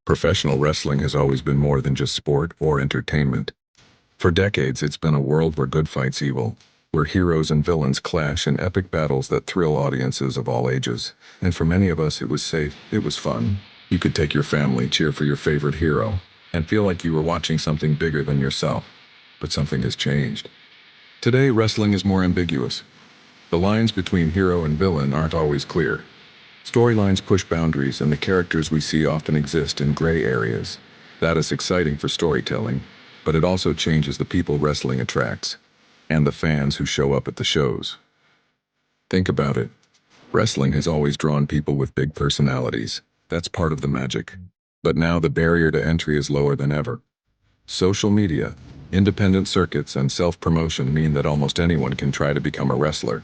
Professional wrestling has always been more than just sport or entertainment. For decades, it's been a world where good fights evil, where heroes and villains clash in epic battles that thrill audiences of all ages. And for many of us, it was safe, it was fun. You could take your family, cheer for your favorite hero, and feel like you were watching something bigger than yourself. But something has changed. Today, wrestling is more ambiguous. The lines between hero and villain aren't always clear. Storylines push boundaries, and the characters we see often exist in gray areas. That is exciting for storytelling, but it also changes the people wrestling attracts, and the fans who show up at the shows. Think about it. Wrestling has always drawn people with big personalities. That's part of the magic. But now the barrier to entry is lower than ever. Social media, independent circuits, and self-promotion mean that almost anyone can try to become a wrestler,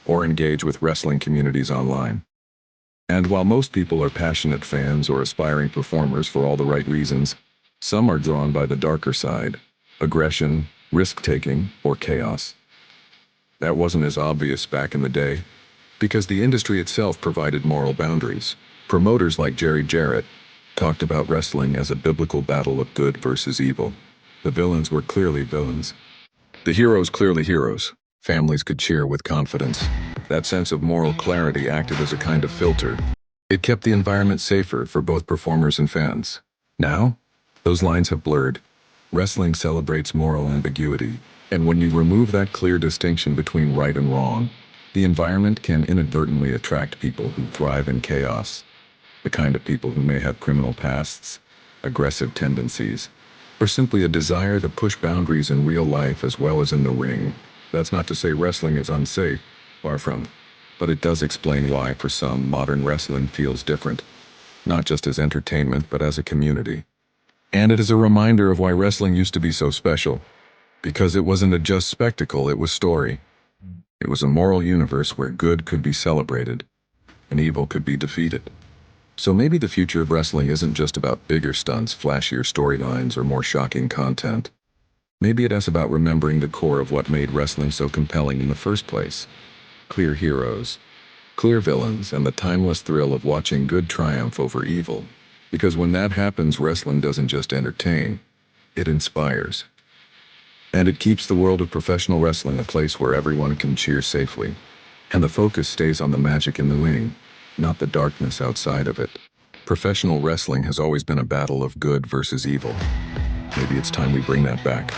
or engage with wrestling communities online. And while most people are passionate fans or aspiring performers for all the right reasons, some are drawn by the darker side: aggression, risk-taking, or chaos. That wasn't as obvious back in the day, because the industry itself provided moral boundaries. Promoters like Jerry Jarrett talked about wrestling as a biblical battle of good versus evil. The villains were clearly villains. The heroes clearly heroes. Families could cheer with confidence. That sense of moral clarity acted as a kind of filter. It kept the environment safer for both performers and fans. Now, those lines have blurred. Wrestling celebrates moral ambiguity, and when you remove that clear distinction between right and wrong, the environment can inadvertently attract people who thrive in chaos. The kind of people who may have criminal pasts, aggressive tendencies, or simply a desire to push boundaries in real life as well as in the ring. That's not to say wrestling is unsafe, far from. But it does explain why, for some, modern wrestling feels different, not just as entertainment, but as a community. And it is a reminder of why wrestling used to be so special, because it wasn't a just spectacle, it was story. It was a moral universe where good could be celebrated, and evil could be defeated. So maybe the future of wrestling isn't just about bigger stunts, flashier storylines, or more shocking content. Maybe it is about remembering the core of what made wrestling so compelling in the first place: clear heroes, clear villains, and the timeless thrill of watching good triumph over evil. Because when that happens, wrestling doesn't just entertain, it inspires. And it keeps the world of professional wrestling a place where everyone can cheer safely. And the focus stays on the magic in the ring, not the darkness outside of it. Professional wrestling has always been a battle of good versus evil. Maybe it's time we bring that back.